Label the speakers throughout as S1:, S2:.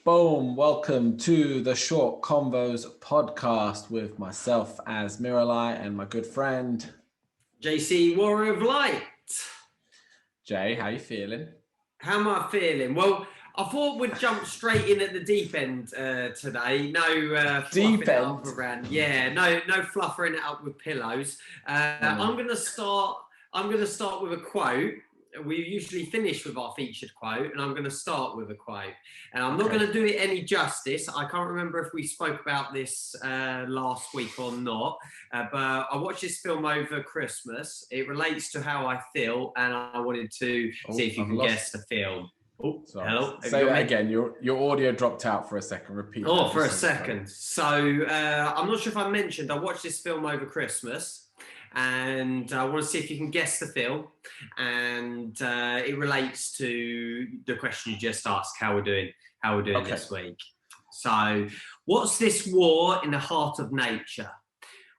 S1: Boom, welcome to the Short Convos podcast with myself as Miralai and my good friend
S2: JC, Warrior of Light.
S1: Jay. How you feeling?
S2: How am I feeling? Well, I thought we'd jump straight in at the deep end today. No
S1: Deep
S2: fluffing it
S1: end?
S2: up around. Yeah, no fluffing it up with pillows. I'm gonna start with a quote. We usually finish with our featured quote, and I'm going to start with a quote. And I'm not going to do it any justice. I can't remember if we spoke about this last week or not, but I watched this film over Christmas. It relates to how I feel, and I wanted to see if you can guess the film. Oh,
S1: sorry.
S2: Hello.
S1: Say that again. Your audio dropped out for a second. Repeat.
S2: Oh, for a second. So I'm not sure if I mentioned I watched this film over Christmas. And I want to see if you can guess the film, and it relates to the question you just asked: how we're doing this week. So, what's this war in the heart of nature?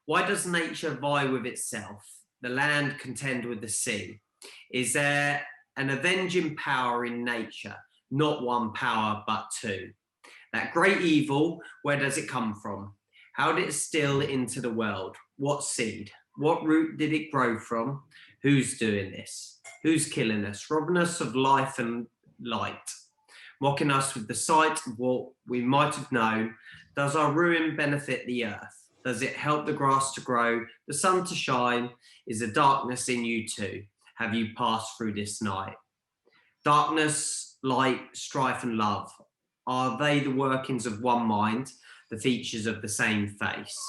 S2: Why does nature vie with itself? The land contend with the sea. Is there an avenging power in nature? Not one power, but two. That great evil, where does it come from? How did it steal into the world? What seed? What root did it grow from? Who's doing this? Who's killing us? Robbing us of life and light. Mocking us with the sight of what we might have known. Does our ruin benefit the earth? Does it help the grass to grow, the sun to shine? Is the darkness in you too? Have you passed through this night? Darkness, light, strife and love. Are they the workings of one mind, the features of the same face?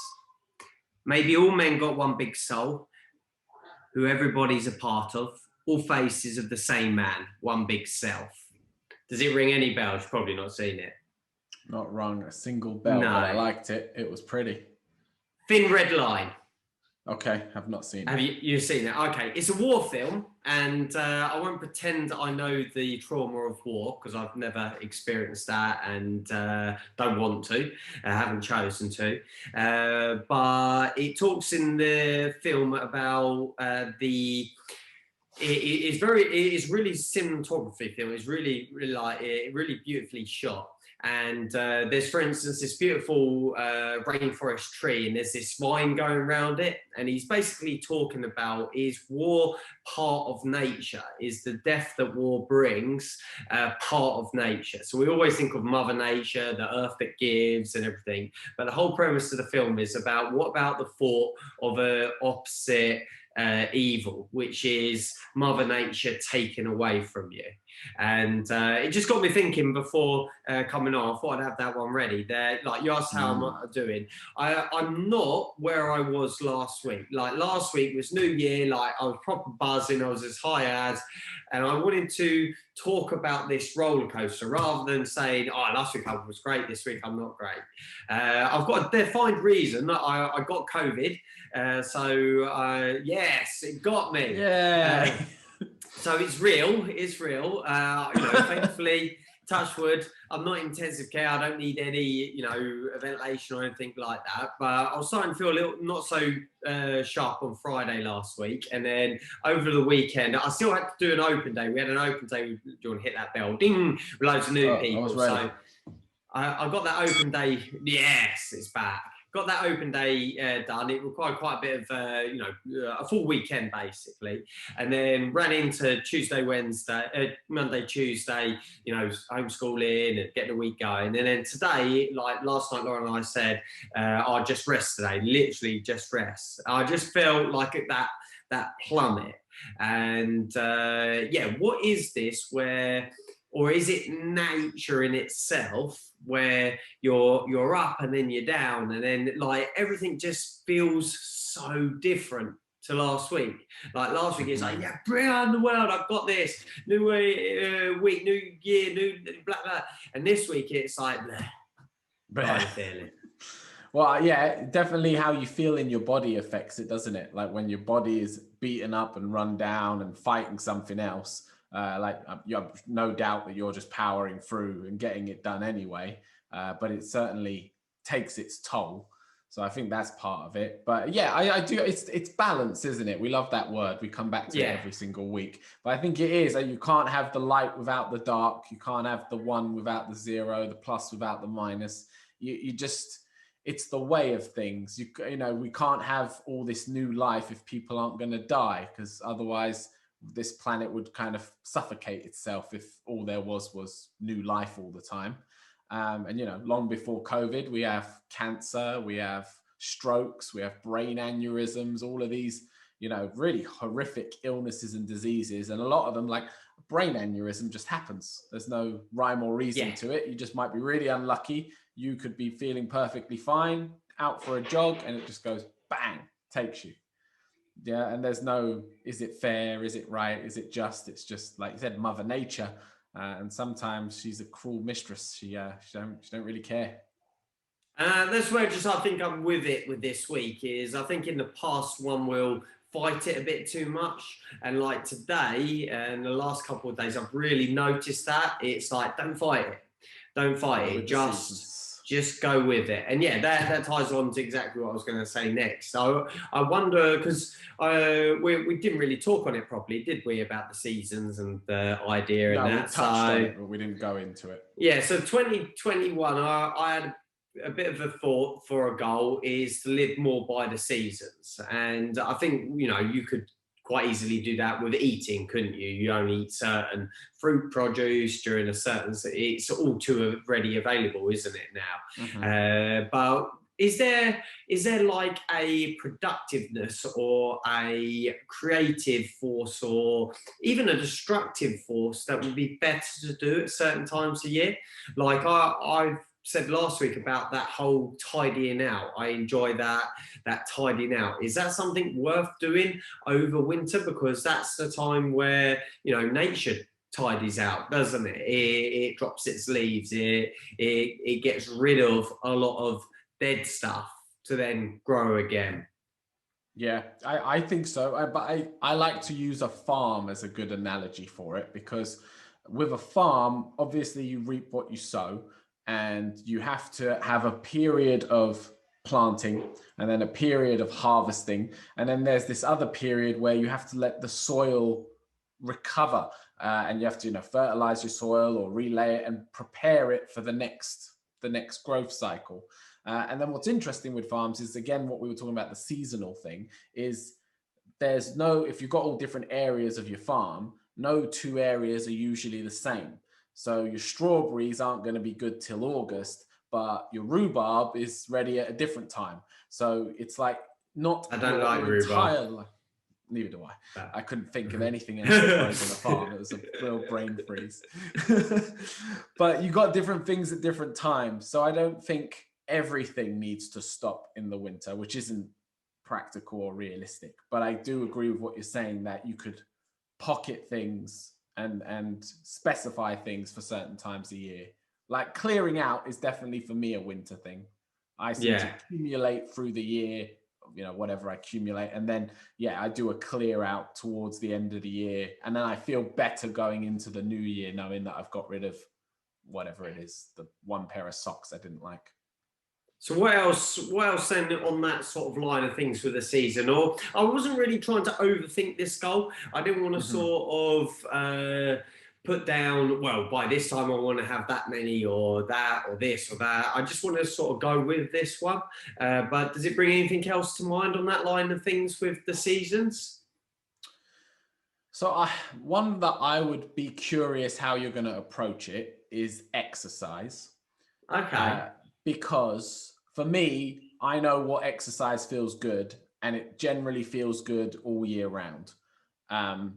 S2: Maybe all men got one big soul, who everybody's a part of, all faces of the same man, one big self. Does it ring any bells? You've probably not seen it.
S1: Not rung a single bell, but I liked it. It was pretty.
S2: Thin Red Line.
S1: Okay, I've not seen it.
S2: Have you seen it? Okay, it's a war film, and I won't pretend I know the trauma of war, because I've never experienced that and don't want to. I haven't chosen to. But it talks in the film about it is really cinematography film. It's really beautifully shot. And there's, for instance, this beautiful rainforest tree, and there's this vine going around it. And he's basically talking about, is war part of nature? Is the death that war brings part of nature? So we always think of Mother Nature, the earth that gives and everything. But the whole premise of the film is about, what about the thought of an opposite evil, which is Mother Nature taken away from you? And it just got me thinking before coming on. I thought I'd have that one ready. There, like, you asked how I'm doing. I'm not where I was last week. Like, last week was New Year. Like, I was proper buzzing. I was as high as, and I wanted to talk about this roller coaster rather than saying, "Oh, last week I was great. This week I'm not great." I've got a defined reason. I got COVID. Yes, it got me.
S1: Yeah.
S2: So it's real. Thankfully, touch wood, I'm not in intensive care. I don't need any, ventilation or anything like that. But I was starting to feel a little not so sharp on Friday last week. And then over the weekend, I still had to do an open day. We had an open day. Do you want to hit that bell? Ding! With loads of new people. So I got that open day. Yes, it's back. Got that open day done. It required quite a bit of, a full weekend basically, and then ran into Monday, Tuesday, homeschooling and getting the week going. And then today, like last night, Lauren and I said, I'll just rest today. Literally just rest. I just felt like that plummet. And what is this? Or is it nature in itself, where you're up and then you're down, and then like everything just feels so different to last week? Like last week, it's like, yeah, bring on the world, I've got this new week, new year, new blah blah. And this week it's like, blah. Feeling.
S1: Well, yeah, definitely how you feel in your body affects it, doesn't it? Like when your body is beaten up and run down and fighting something else. You have no doubt that you're just powering through and getting it done anyway, but it certainly takes its toll. So I think that's part of it. But yeah, I do. It's balance, isn't it? We love that word. We come back to it
S2: Yeah.
S1: every single week. But I think it is that you can't have the light without the dark. You can't have the one without the zero, the plus without the minus. You just, it's the way of things. You know, we can't have all this new life if people aren't going to die, because otherwise this planet would kind of suffocate itself if all there was new life all the time. And, you know, long before COVID, we have cancer, we have strokes, we have brain aneurysms, all of these, you know, really horrific illnesses and diseases. And a lot of them, like brain aneurysm, just happens. There's no rhyme or reason to it. You just might be really unlucky. You could be feeling perfectly fine, out for a jog, and it just goes bang, takes you. Yeah. And there's no, is it fair? Is it right? Is it just? It's just, like you said, Mother Nature. And sometimes she's a cruel mistress. She don't really care.
S2: That's where just I think I'm with it with this week is I think in the past one will fight it a bit too much, and like today and the last couple of days I've really noticed that it's like don't fight it, just go with it. And yeah, that ties on to exactly what I was going to say next. So I wonder, because we didn't really talk on it properly, did we, about the seasons and the idea and that?
S1: We touched on it, but we didn't go into it.
S2: Yeah, so 2021, I had a bit of a thought for a goal is to live more by the seasons. And I think, you know, you could quite easily do that with eating, couldn't you? You only eat certain fruit produce during a certain, it's all too ready available, isn't it now? Mm-hmm. But is there like a productiveness or a creative force or even a destructive force that would be better to do at certain times of year? Like I've said last week about that whole tidying out. I enjoy that tidying out. Is that something worth doing over winter? Because that's the time where, you know, nature tidies out, doesn't it? It drops its leaves. It gets rid of a lot of dead stuff to then grow again.
S1: Yeah, I think so. But I like to use a farm as a good analogy for it, because with a farm, obviously you reap what you sow, and you have to have a period of planting and then a period of harvesting. And then there's this other period where you have to let the soil recover, and you have to, you know, fertilize your soil or relay it and prepare it for the next growth cycle. And then what's interesting with farms is, again, what we were talking about, the seasonal thing, is there's no, if you've got all different areas of your farm, no two areas are usually the same. So your strawberries aren't going to be good till August, but your rhubarb is ready at a different time. So it's like not.
S2: I don't like rhubarb.
S1: Neither do I. I couldn't think of anything else that grows on a farm. It was a real brain freeze. But you got different things at different times. So I don't think everything needs to stop in the winter, which isn't practical or realistic. But I do agree with what you're saying, that you could pocket things and specify things for certain times a year. Like clearing out is definitely for me a winter thing. I seem to accumulate through the year, you know, whatever I accumulate. And then, I do a clear out towards the end of the year. And then I feel better going into the new year, knowing that I've got rid of whatever it is, the one pair of socks I didn't like.
S2: So what else then on that sort of line of things for the season? Or I wasn't really trying to overthink this goal. I didn't want to sort of put down, well, by this time I want to have that many or that or this or that. I just want to sort of go with this one. But does it bring anything else to mind on that line of things with the seasons?
S1: So one that I would be curious how you're going to approach it is exercise.
S2: Okay.
S1: Because for me, I know what exercise feels good, and it generally feels good all year round.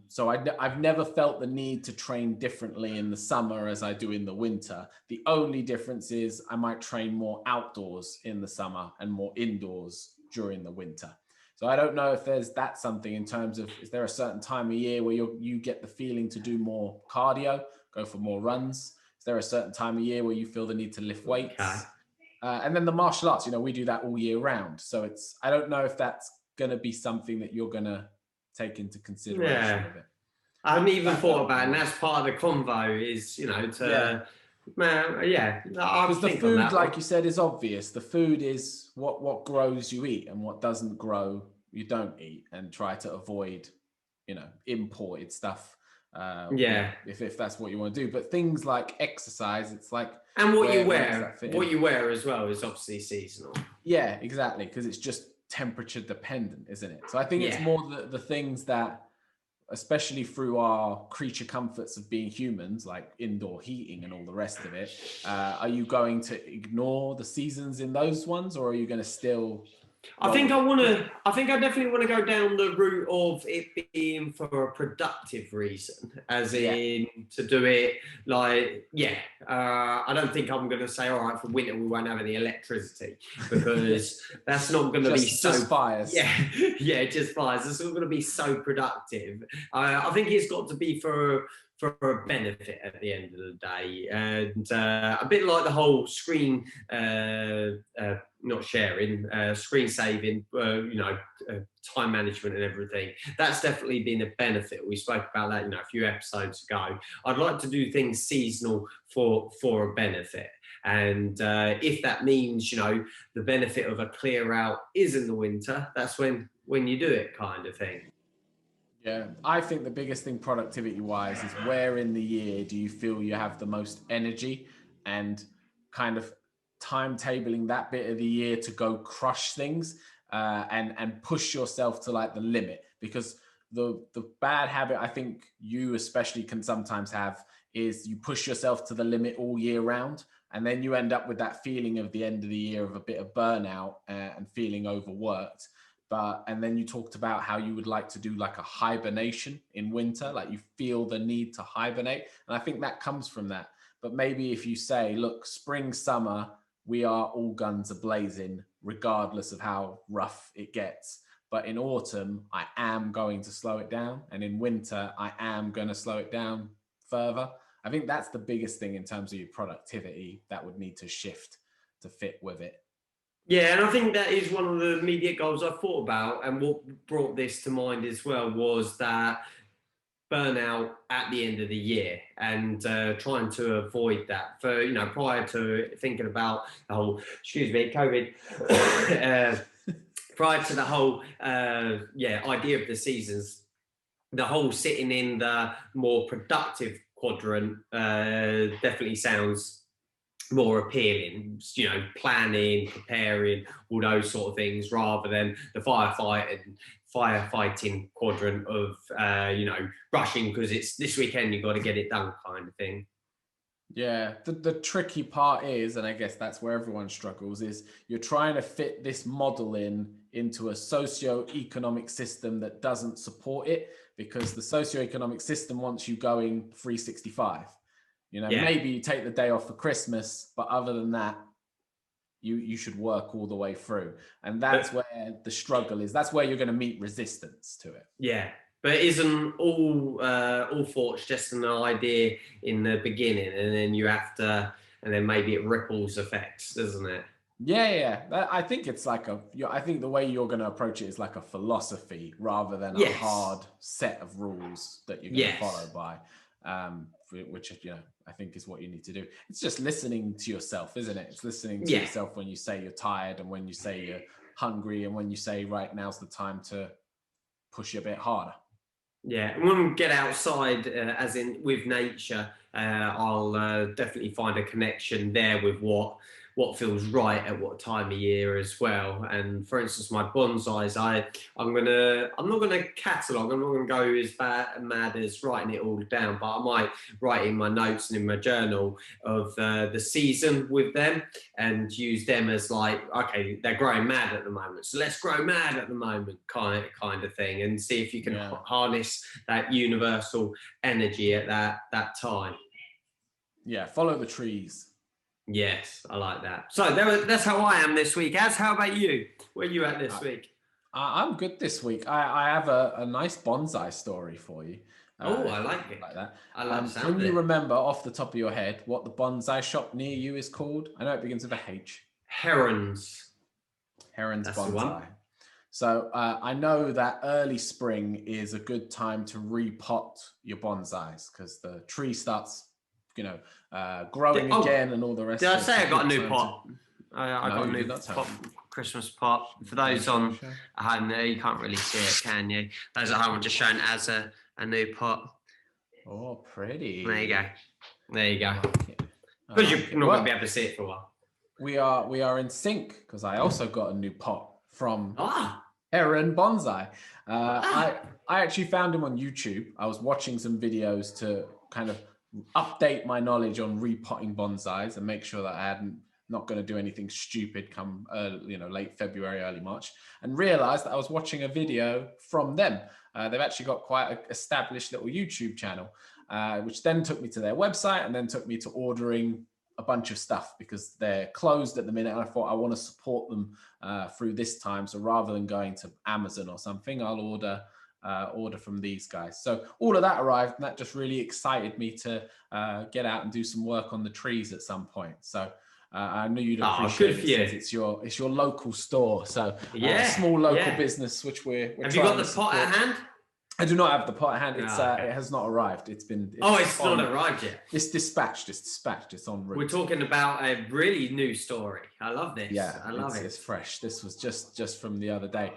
S1: So I've never felt the need to train differently in the summer as I do in the winter. The only difference is I might train more outdoors in the summer and more indoors during the winter. So I don't know if that's something in terms of, is there a certain time of year where you get the feeling to do more cardio, go for more runs? Is there a certain time of year where you feel the need to lift weights? Okay. And then the martial arts, we do that all year round. So I don't know if that's going to be something that you're going to take into consideration of it.
S2: I haven't even thought about it, and that's part of the convo is, to Yeah, I'll
S1: Because the
S2: think on
S1: food,
S2: that one.
S1: like you said, is obvious. The food is what grows you eat, and what doesn't grow you don't eat, and try to avoid, imported stuff.
S2: Yeah.
S1: If that's what you want to do. But things like exercise, it's like
S2: And
S1: where does that fit
S2: what
S1: in?
S2: you wear as well is obviously seasonal.
S1: Yeah, exactly. Because it's just temperature dependent, isn't it? So I think it's
S2: Yeah.
S1: more the things that, especially through our creature comforts of being humans, like indoor heating and all the rest of it, are you going to ignore the seasons in those ones, or are you going to still
S2: I
S1: roll
S2: think
S1: with
S2: I
S1: it?
S2: want to. I think I definitely want to go down the route of it being for a productive reason, as
S1: Yeah,
S2: in to do it like, yeah. I don't think I'm going to say, all right, for winter we won't have any electricity,
S1: yeah,
S2: because that's not going to be
S1: just
S2: so.
S1: fires.
S2: Yeah, yeah, just flies. It's not going to be so productive. I think it's got to be for a benefit at the end of the day, and a bit like the whole screen. Not sharing, screen saving, time management and everything. That's definitely been a benefit. We spoke about that, a few episodes ago. I'd like to do things seasonal for a benefit. And if that means, the benefit of a clear out is in the winter, that's when you do it, kind of thing.
S1: Yeah, I think the biggest thing productivity wise is where in the year do you feel you have the most energy, and kind of timetabling that bit of the year to go crush things, and push yourself to like the limit. Because the bad habit I think you especially can sometimes have is you push yourself to the limit all year round, and then you end up with that feeling of the end of the year of a bit of burnout, and feeling overworked. And then you talked about how you would like to do like a hibernation in winter, like you feel the need to hibernate, and I think that comes from that. But maybe if you say, look, spring, summer, we are all guns a blazing regardless of how rough it gets, but in autumn I am going to slow it down, and in winter I am going to slow it down further. I think that's the biggest thing in terms of your productivity that would need to shift to fit with it.
S2: Yeah, and I think that is one of the immediate goals I thought about. And what brought this to mind as well was that burnout at the end of the year, and trying to avoid that for, prior to thinking about the whole, excuse me, COVID. Prior to the whole idea of the seasons, the whole sitting in the more productive quadrant definitely sounds more appealing, planning, preparing, all those sort of things, rather than the firefighting quadrant of rushing because it's this weekend, you've got to get it done, kind of thing.
S1: Yeah, the tricky part is, and I guess that's where everyone struggles, is you're trying to fit this model into a socio-economic system that doesn't support it, because the socio-economic system wants you going 365.
S2: Yeah.
S1: Maybe you take the day off for Christmas, but other than that, you should work all the way through. And that's where the struggle is. That's where you're going to meet resistance to it.
S2: Yeah. But isn't all thoughts just an idea in the beginning, and then you have to, and then maybe it ripples effects, doesn't it?
S1: Yeah. I think it's like I think the way you're going to approach it is like a philosophy rather than a
S2: Yes.
S1: hard set of rules that you're going to
S2: Yes.
S1: follow by, which, I think is what you need to do. It's just listening to yourself, isn't it? It's listening to
S2: Yeah.
S1: yourself when you say you're tired, and when you say you're hungry, and when you say, right, now's the time to push a bit harder.
S2: Yeah, and when we get outside, as in with nature, I'll definitely find a connection there with what feels right at what time of year as well. And for instance, my bonsais, I'm not gonna catalogue. I'm not gonna go as mad as writing it all down, but I might write in my notes and in my journal of the season with them, and use them as like, okay, they're growing mad at the moment, so let's grow mad at the moment, kind of thing, and see if you can harness that universal energy at that time.
S1: Yeah, follow the trees.
S2: Yes, I like that. So that's how I am this week. How about you? Where are you at this week?
S1: I'm good this week. I have a nice bonsai story for you.
S2: Oh, I like it.
S1: Like that.
S2: I love the sound
S1: Can
S2: of
S1: you
S2: it.
S1: remember off the top of your head what the bonsai shop near you is called? I know it begins with a H.
S2: Herons.
S1: Heron's
S2: That's the one.
S1: Bonsai. So I know that early spring is a good time to repot your bonsais, because the tree starts growing again and all the rest.
S2: Did I
S1: of it.
S2: say I got a new
S1: Time
S2: pot? I got a new pot, Christmas pot. For those on at home there, you can't really see it, can you? Those at home are just showing as a new pot.
S1: Oh, pretty.
S2: There you go. There you go.
S1: Because
S2: you're not going to be able to see it for a while.
S1: We are in sync because I also got a new pot from Heron Bonsai. I actually found him on YouTube. I was watching some videos to kind of update my knowledge on repotting bonsais and make sure that I hadn't not going to do anything stupid come late February, early March, and realized that I was watching a video from them. They've actually got quite an established little YouTube channel, which then took me to their website and then took me to ordering a bunch of stuff because they're closed at the minute. And I thought I want to support them through this time. So rather than going to Amazon or something, I'll order from these guys. So all of that arrived, and that just really excited me to get out and do some work on the trees at some point. So I knew you'd appreciate it since it's your local store. So small local business, which we're
S2: Have you got the pot at hand?
S1: I do not have the pot at hand. It's it has not arrived. It's not
S2: arrived yet.
S1: It's dispatched. It's en route.
S2: We're talking about a really new story. I love this.
S1: Yeah,
S2: I love it.
S1: It's fresh. This was just from the other day.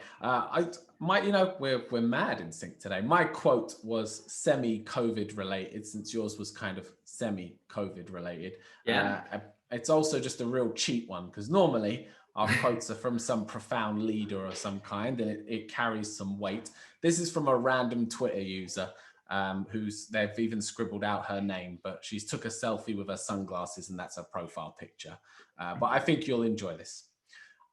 S1: We're mad in sync today. My quote was semi-COVID related, since yours was kind of semi-COVID related.
S2: Yeah.
S1: It's also just a real cheap one because normally our quotes are from some profound leader or some kind, and it carries some weight. This is from a random Twitter user they've even scribbled out her name, but she's took a selfie with her sunglasses and that's her profile picture. But I think you'll enjoy this.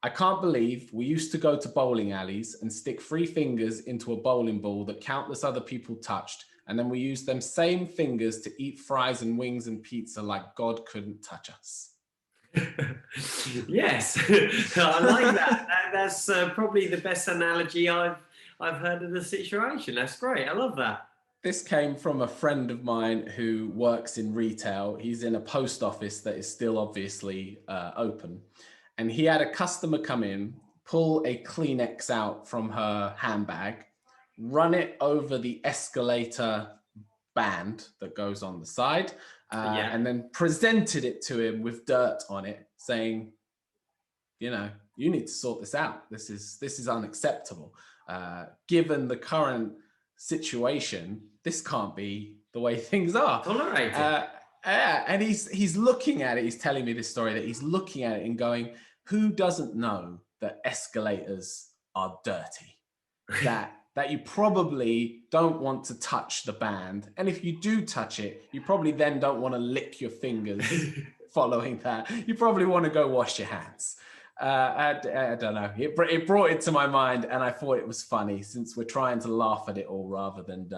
S1: I can't believe we used to go to bowling alleys and stick 3 fingers into a bowling ball that countless other people touched, and then we used them same fingers to eat fries and wings and pizza like God couldn't touch us.
S2: Yes, I like that. That's probably the best analogy I've heard of the situation. That's great. I love that.
S1: This came from a friend of mine who works in retail. He's in a post office that is still obviously open. And he had a customer come in, pull a Kleenex out from her handbag, run it over the escalator band that goes on the side, and then presented it to him with dirt on it, saying, you need to sort this out. This is unacceptable. Given the current situation, this can't be the way things are.
S2: Tolerated.
S1: And he's looking at it. He's telling me this story that he's looking at it and going, who doesn't know that escalators are dirty? that you probably don't want to touch the band. And if you do touch it, you probably then don't want to lick your fingers following that. You probably want to go wash your hands. I don't know. It brought it to my mind, and I thought it was funny since we're trying to laugh at it all rather than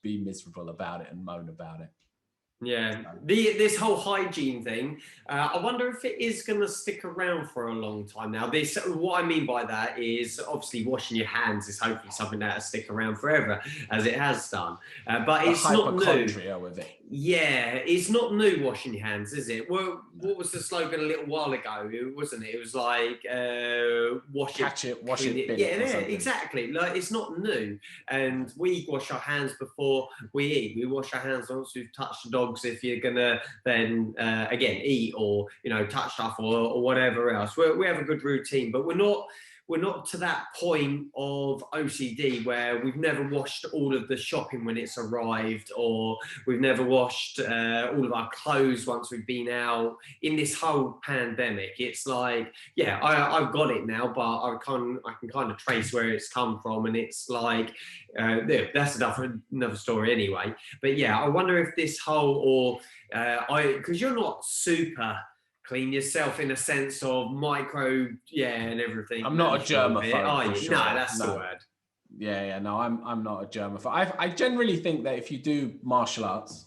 S1: be miserable about it and moan about it.
S2: Yeah, this whole hygiene thing, I wonder if it is going to stick around for a long time now. What I mean by that is obviously washing your hands is hopefully something that will stick around forever, as it has done. But it's not new.
S1: With it.
S2: Yeah, it's not new washing your hands, is it? Well, what was the slogan a little while ago? Wasn't it? It was like wash it,
S1: wash it.
S2: Yeah, exactly. Like, it's not new, and we wash our hands before we eat. We wash our hands once we've touched the dog. If you're gonna then again eat or touch stuff or whatever else, we have a good routine, but we're not to that point of OCD where we've never washed all of the shopping when it's arrived, or we've never washed all of our clothes once we've been out. In this whole pandemic, it's like, I've got it now, but I can kind of trace where it's come from, and it's like that's another story anyway. But I wonder if this whole because you're not super clean yourself in a sense of micro, and everything.
S1: I'm not a germaphobe.
S2: Sure. No, that's the word.
S1: No, I'm not a germaphobe. I generally think that if you do martial arts,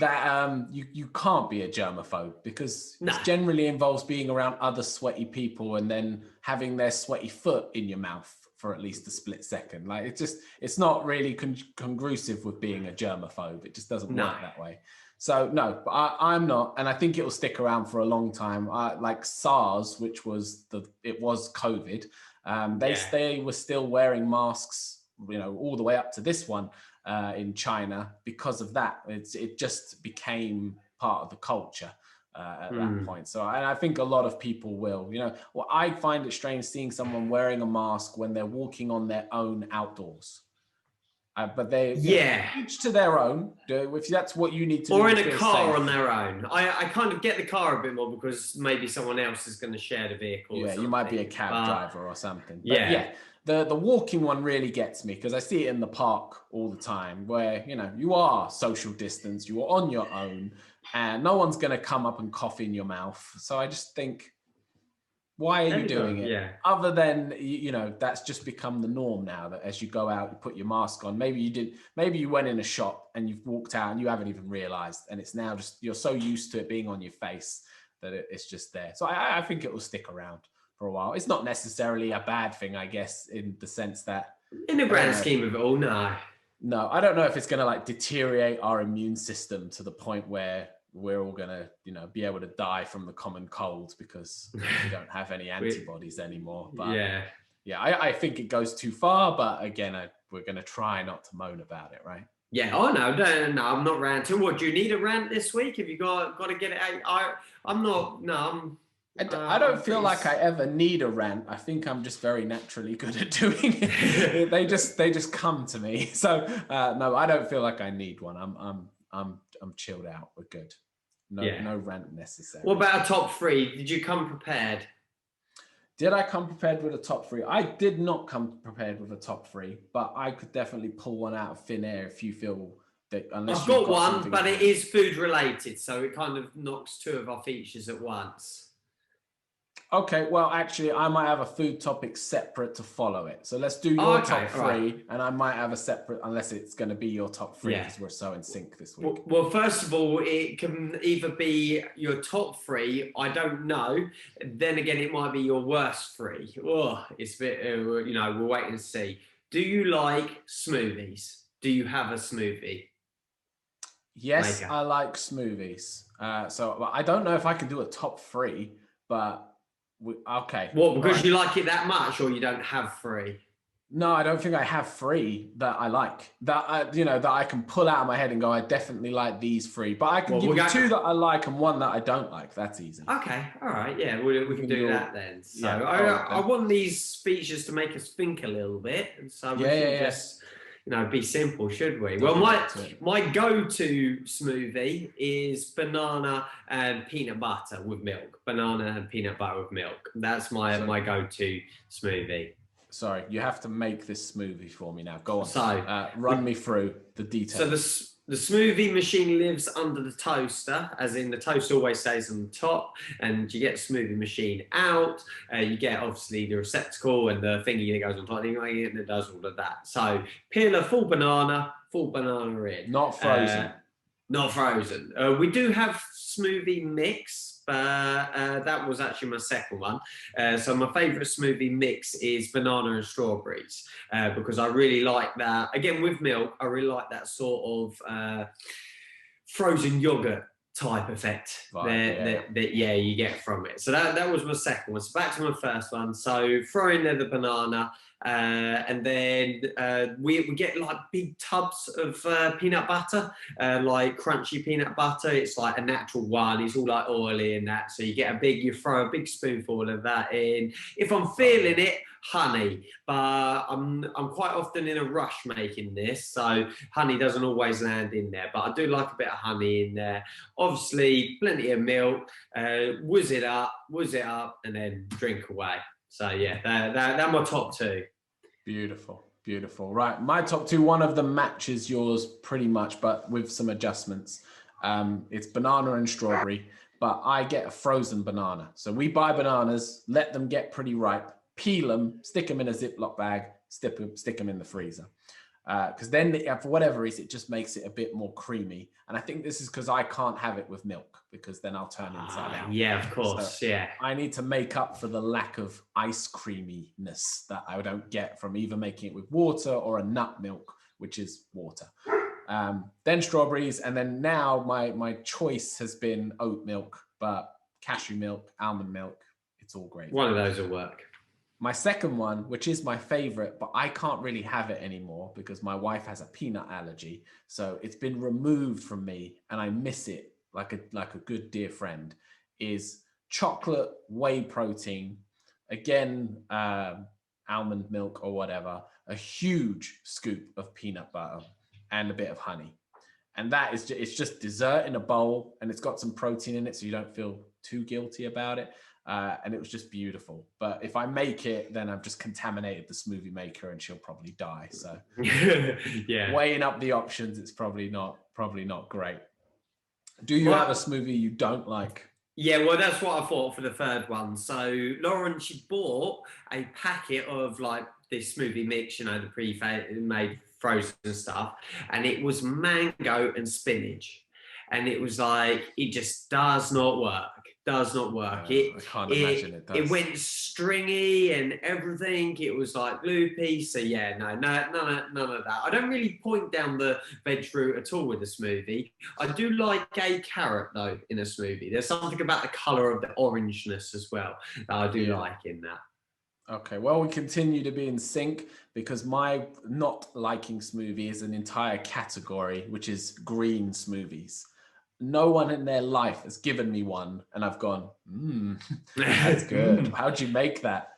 S1: that you can't be a germaphobe, because it generally involves being around other sweaty people and then having their sweaty foot in your mouth for at least a split second. Like, it's not really congrusive with being a germaphobe. It just doesn't work that way. So no, but I'm not, and I think it will stick around for a long time. Like SARS, which was COVID. They were still wearing masks, all the way up to this one. in China because of that. It just became part of the culture at that point. So I think a lot of people will, well, I find it strange seeing someone wearing a mask when they're walking on their own outdoors. But they, each to their own. If that's what you need to do,
S2: or in a car safe on their own. I kind of get the car a bit more because maybe someone else is going to share the vehicle.
S1: Yeah, you might be a cab driver or something. But
S2: yeah,
S1: the walking one really gets me because I see it in the park all the time where, you are social distance, you are on your own, and no one's going to come up and cough in your mouth. So I just think, why are you doing it?
S2: Yeah.
S1: Other than, that's just become the norm now, that as you go out, you put your mask on. Maybe you went in a shop and you've walked out and you haven't even realized. And it's now just, you're so used to it being on your face that it's just there. So I think it will stick around for a while. It's not necessarily a bad thing, I guess, in the sense that,
S2: in the grand scheme of it all, no.
S1: No, I don't know if it's going to deteriorate our immune system to the point where we're all going to, be able to die from the common cold because we don't have any antibodies anymore. But I think it goes too far. But again, we're going to try not to moan about it, right?
S2: Yeah. Oh no, I'm not ranting. What, do you need a rant this week? Have you got to get it out? I'm not. No,
S1: I don't feel like I ever need a rant. I think I'm just very naturally good at doing it. they just come to me. So no, I don't feel like I need one. I'm chilled out. We're good. No rant necessary.
S2: What about a top three? Did you come prepared?
S1: Did I come prepared with a top three? I did not come prepared with a top three, but I could definitely pull one out of thin air if you feel that. Unless
S2: I've got one, but it is food related, so it kind of knocks two of our features at once.
S1: Okay, well, actually, I might have a food topic separate to follow it. So let's do your top three, and I might have a separate, unless it's going to be your top three, because we're so in sync this week.
S2: Well, first of all, it can either be your top three, I don't know. Then again, it might be your worst three. Oh, it's a bit, we'll wait and see. Do you like smoothies? Do you have a smoothie?
S1: Yes, I like smoothies. So I don't know if I can do a top three, but... okay.
S2: What, because you like it that much, or you don't have three?
S1: No, I don't think I have three that I like. That I can pull out of my head and go, I definitely like these three. But I can give you two that I like and one that I don't like. That's easy.
S2: Okay, all right, yeah, we can do that then. So I want these features to make us think a little bit, and so we can just be simple, should we? Well, my go-to smoothie is banana and peanut butter with milk. Banana and peanut butter with milk. That's my go-to smoothie.
S1: Sorry, you have to make this smoothie for me now. Go on. So run me through the details.
S2: So the smoothie machine lives under the toaster, as in the toaster always stays on the top, and you get the smoothie machine out. You get obviously the receptacle and the thingy that goes on top, and it does all of that. So peel a full banana in.
S1: Not frozen.
S2: Not frozen. We do have smoothie mix, but that was actually my second one. So my favourite smoothie mix is banana and strawberries because I really like that. Again, with milk, I really like that sort of frozen yogurt type effect that you get from it. So that was my second one. So back to my first one. So throw in there the banana. And then we get like big tubs of peanut butter, like crunchy peanut butter. It's like a natural one. It's all like oily and that. So you throw a big spoonful of that in. If I'm feeling it, honey. But I'm quite often in a rush making this, so honey doesn't always land in there. But I do like a bit of honey in there. Obviously, plenty of milk. Whiz it up, and then drink away. So yeah, they're my top two.
S1: Beautiful. Right, my top two, one of them matches yours pretty much, but with some adjustments. It's banana and strawberry, but I get a frozen banana. So we buy bananas, let them get pretty ripe, peel them, stick them in a Ziploc bag, stick them in the freezer. Because then, for whatever reason, it just makes it a bit more creamy. And I think this is because I can't have it with milk, because then I'll turn inside out.
S2: Yeah, of course,
S1: so I need to make up for the lack of ice creaminess that I don't get from either making it with water or a nut milk, which is water. Then strawberries, and then now my choice has been oat milk, but cashew milk, almond milk, it's all great.
S2: One of those will work.
S1: My second one, which is my favorite, but I can't really have it anymore because my wife has a peanut allergy. So it's been removed from me and I miss it like a good dear friend, is chocolate whey protein. Again, almond milk or whatever, a huge scoop of peanut butter and a bit of honey. And that is it's just dessert in a bowl, and it's got some protein in it, so you don't feel too guilty about it. And it was just beautiful. But if I make it, then I've just contaminated the smoothie maker, and she'll probably die. So
S2: Yeah.
S1: weighing up the options, it's probably not great. Do you
S2: Well,
S1: have a smoothie you don't like?
S2: yeah, well, that's what I thought for the third one. So Lauren, she bought a packet of like this smoothie mix, you know, the pre-made frozen stuff, and it was mango and spinach, and it was like it just does not work. Does not work.
S1: I can't imagine it
S2: It
S1: does.
S2: went stringy and everything. It was like loopy. So yeah, no, none of that. I don't really point down the veg route at all with a smoothie. I do like a carrot though in a smoothie. There's something about the color of the orangeness as well that I do like in that.
S1: Okay, well, we continue to be in sync because my not liking smoothie is an entire category, which is green smoothies. No one in their life has given me one, and I've gone, that's good. How'd you make that?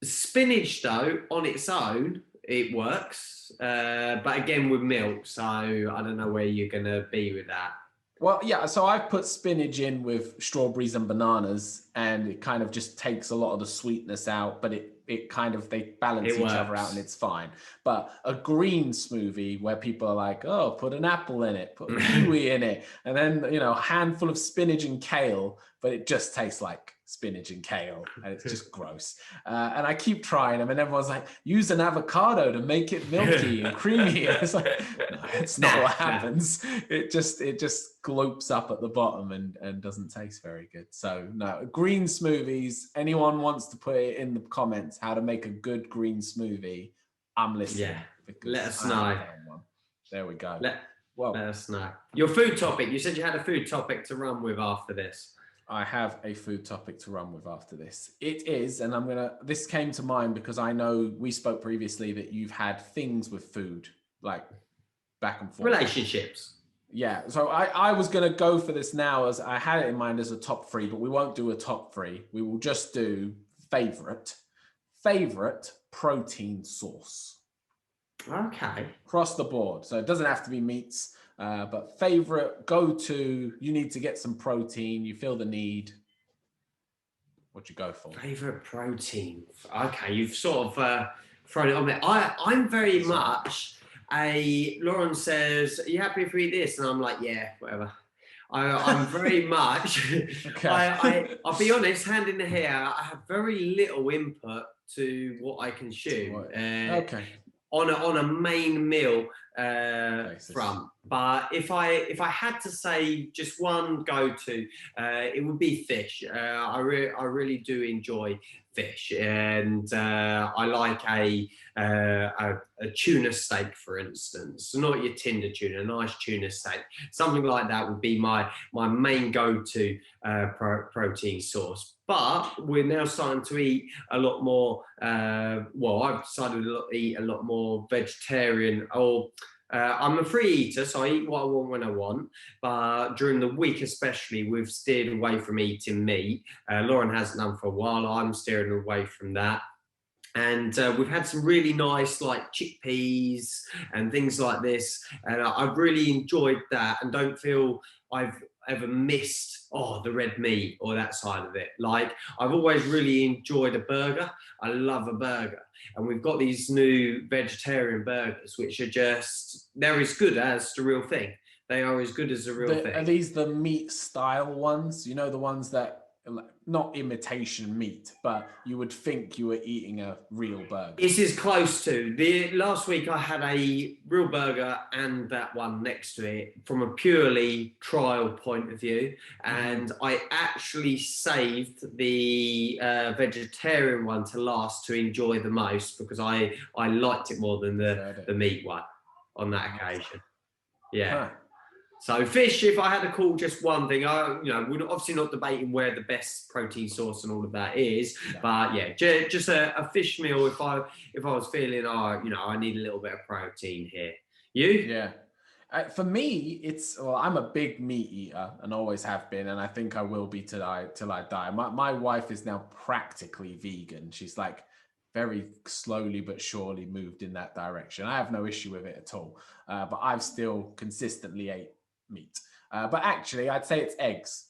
S2: Spinach though, on its own, it works. But again with milk, so I don't know where you're gonna be with that.
S1: Well, yeah, so I've put spinach in with strawberries and bananas, and it kind of just takes a lot of the sweetness out, but it kind of, they balance
S2: It
S1: each other out and
S2: works.
S1: it's fine. But a green smoothie where people are like, oh, put an apple in it, put a kiwi in it, and then, a handful of spinach and kale, but it just tastes like spinach and kale, and it's just gross. And I keep trying them, and everyone's like, use an avocado to make it milky and creamy. And it's like, no, it's not what happens. It just glopes up at the bottom and doesn't taste very good. So no, green smoothies. Anyone wants to put it in the comments how to make a good green smoothie? I'm listening.
S2: Yeah,
S1: Because
S2: let us
S1: I
S2: know.
S1: haven't found one. There we go. Let
S2: us know. Your food topic. You said you had a food topic to run with after this.
S1: I have a food topic to run with after this. It is, and this came to mind because I know we spoke previously that you've had things with food, like back and forth.
S2: Relationships.
S1: Yeah, so I was going to go for this now, as I had it in mind as a top three, but we won't do a top three. We will just do favorite protein source.
S2: Okay.
S1: Across the board. So it doesn't have to be meats. But favorite, go-to, you need to get some protein, you feel the need. What you go for?
S2: Favorite protein. Okay, you've sort of thrown it on there. I'm very much Lauren says, are you happy if we eat this? And I'm like, yeah, whatever. I'm very much,
S1: Okay.
S2: I'll be honest, hand in the hair, I have very little input to what I consume.
S1: Okay.
S2: On a main meal front, but if I had to say just one go-to, it would be fish. I really do enjoy fish, and I like a tuna steak, for instance. Not your Tinder tuna, a nice tuna steak, something like that would be my main go-to protein source. But we're now starting to eat a lot more. I've decided to eat a lot more vegetarian. I'm a free eater, so I eat what I want when I want. But during the week, especially, we've steered away from eating meat. Lauren hasn't done for a while. I'm steering away from that. And we've had some really nice like chickpeas and things like this. And I've really enjoyed that, and don't feel I've ever missed the red meat or that side of it. Like, I've always really enjoyed a burger. I love a burger. And we've got these new vegetarian burgers, which are they're as good as the real thing. They are as good as the real thing.
S1: Are these the meat style ones? You know, the ones that, not imitation meat, but you would think you were eating a real burger.
S2: This is close to. Last week I had a real burger and that one next to it from a purely trial point of view. And I actually saved the vegetarian one to last to enjoy the most, because I liked it more than the meat one on that occasion. Yeah. So fish, if I had to call just one thing, we're obviously not debating where the best protein source and all of that is,
S1: No.
S2: but yeah, just a fish meal. If I was feeling, I need a little bit of protein here. You?
S1: Yeah. For me, I'm a big meat eater and always have been, and I think I will be till I die. My wife is now practically vegan. She's like very slowly but surely moved in that direction. I have no issue with it at all, but I've still consistently ate meat. But actually, I'd say it's eggs.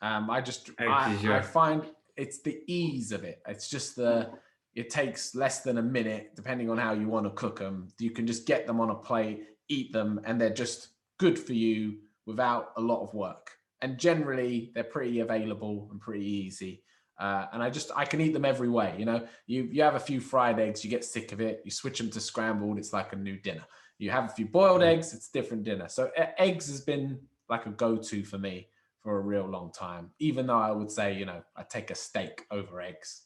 S2: Eggs is
S1: I
S2: your
S1: find it's the ease of it. It's just it takes less than a minute, depending on how you want to cook them. You can just get them on a plate, eat them, and they're just good for you without a lot of work. And generally, they're pretty available and pretty easy. And I can eat them every way. You have a few fried eggs, you get sick of it. You switch them to scrambled, it's like a new dinner. You have a few boiled eggs, it's a different dinner. So eggs has been like a go-to for me for a real long time. Even though I would say, I take a steak over eggs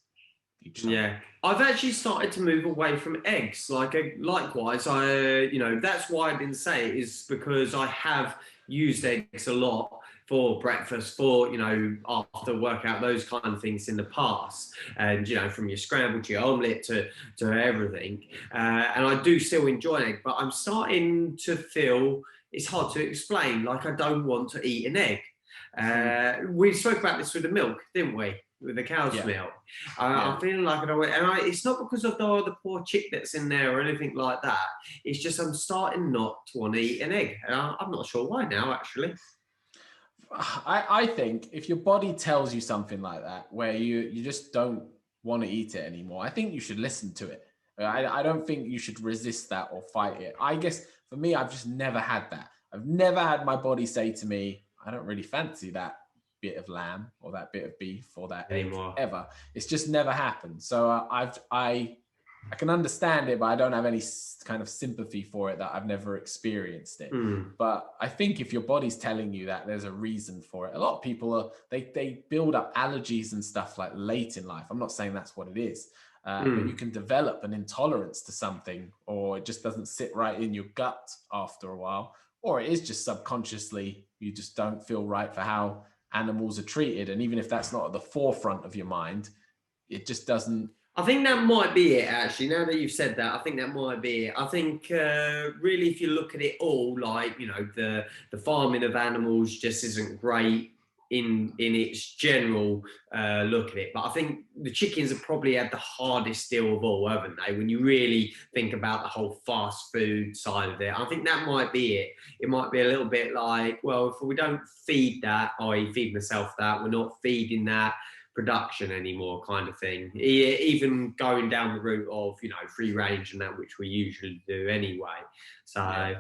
S1: each time.
S2: Yeah, I've actually started to move away from eggs. Likewise, that's why I didn't say it, is because I have used eggs a lot for breakfast, for after workout, those kind of things in the past, and from your scramble to your omelette to everything. And I do still enjoy egg, but I'm starting to feel it's hard to explain. Like, I don't want to eat an egg. We spoke about this with the milk, didn't we? With the cow's milk. I'm feeling like I don't want, and it's not because of the poor chick that's in there or anything like that. It's just I'm starting not to want to eat an egg. And I'm not sure why now, actually.
S1: I think if your body tells you something like that, where you just don't want to eat it anymore, I think you should listen to it. I don't think you should resist that or fight it. I guess for me, I've just never had that. I've never had my body say to me, I don't really fancy that bit of lamb or that bit of beef or that
S2: Anymore.
S1: egg ever. It's just never happened. So I can understand it, but I don't have any kind of sympathy for it, that I've never experienced it. But I think if your body's telling you that, there's a reason for it. A lot of people they build up allergies and stuff like late in life. I'm not saying that's what it is, but you can develop an intolerance to something, or it just doesn't sit right in your gut after a while, or it is just subconsciously you just don't feel right for how animals are treated. And even if that's not at the forefront of your mind, it just doesn't.
S2: I think that might be it, actually. Now that you've said that, I think that might be it. I think really, if you look at it all, like, the farming of animals just isn't great in its general look at it. But I think the chickens have probably had the hardest deal of all, haven't they? When you really think about the whole fast food side of it, I think that might be it. It might be a little bit like, well, if we don't feed that, i.e. feed myself that, we're not feeding that production anymore, kind of thing. Even going down the route of free range and that, which we usually do anyway. So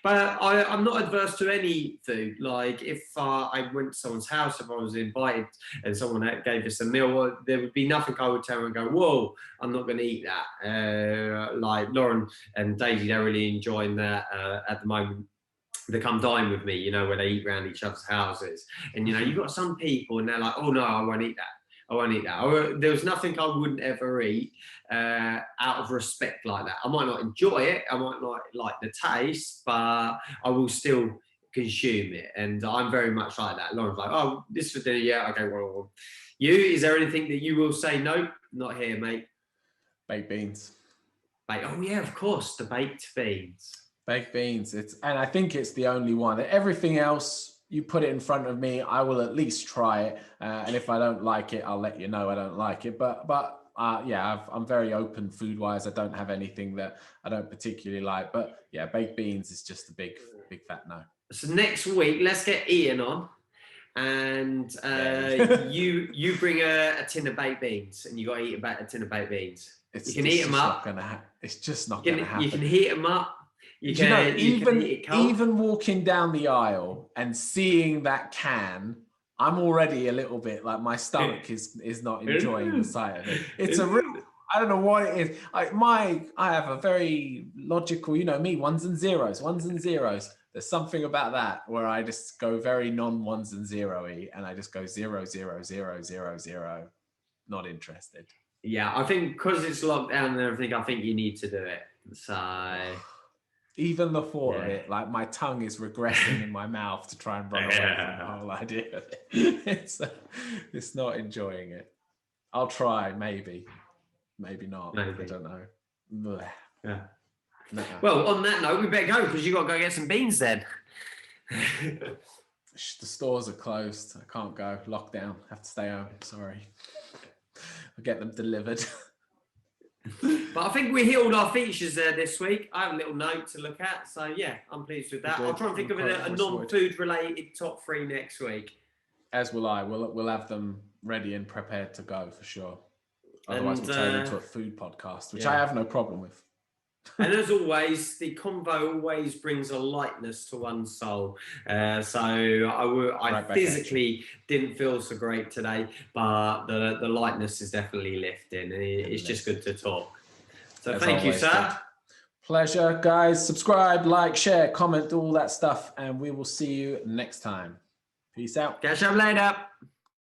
S2: but I'm not adverse to any food. Like, if I went to someone's house, if I was invited and someone gave us a meal, there would be nothing I would tell and go, whoa, I'm not going to eat that. Like Lauren and Daisy, they're really enjoying that at the moment. They come dine with me, where they eat around each other's houses. And, you've got some people and they're like, oh, no, I won't eat that. I won't eat that. There was nothing I wouldn't ever eat out of respect like that. I might not enjoy it. I might not like the taste, but I will still consume it. And I'm very much like that. Lauren's like, oh, this for dinner. Yeah, okay, well. Is there anything that you will say, no, not here, mate?
S1: Baked beans.
S2: Oh, yeah, of course, the baked beans.
S1: Baked beans. And I think it's the only one. Everything else, you put it in front of me, I will at least try it. And if I don't like it, I'll let you know I don't like it. But I'm very open food wise. I don't have anything that I don't particularly like. But yeah, baked beans is just a big fat no.
S2: So next week, let's get Ian on, and you bring a tin of baked beans, and you got to eat about a tin of baked beans. You can heat them up.
S1: It's just not going to happen.
S2: You can heat them up.
S1: Even walking down the aisle and seeing that can, I'm already a little bit like, my stomach is not enjoying the sight of it. It's I don't know what it is. I have a very logical, me, ones and zeros. There's something about that where I just go very non-ones and zero-y, and I just go 0, 0, 0, 0, 0. Not interested.
S2: Yeah, I think because it's locked down and everything, I think you need to do it. So
S1: Even the thought of it, like my tongue is regressing in my mouth to try and run away from the whole idea of it. It's not enjoying it. I'll try, maybe not.
S2: Maybe.
S1: I don't know. Blech.
S2: Yeah.
S1: Nuh-uh.
S2: Well, on that note, we better go because you got to go get some beans then.
S1: The stores are closed. I can't go. Lockdown. Have to stay home. Sorry. I'll get them delivered.
S2: But I think we hit all our features there this week. I have a little note to look at. So, yeah, I'm pleased with that. I'll try and think of a non-food related top 3 next week.
S1: As will I. We'll have them ready and prepared to go for sure. Otherwise, we'll turn into a food podcast, which I have no problem with.
S2: And as always, the convo always brings a lightness to one's soul. So I physically didn't feel so great today, but the lightness is definitely lifting. It's just good to talk. So thank you, sir.
S1: Pleasure, guys. Subscribe, like, share, comment, all that stuff, and we will see you next time. Peace out.
S2: Catch up later.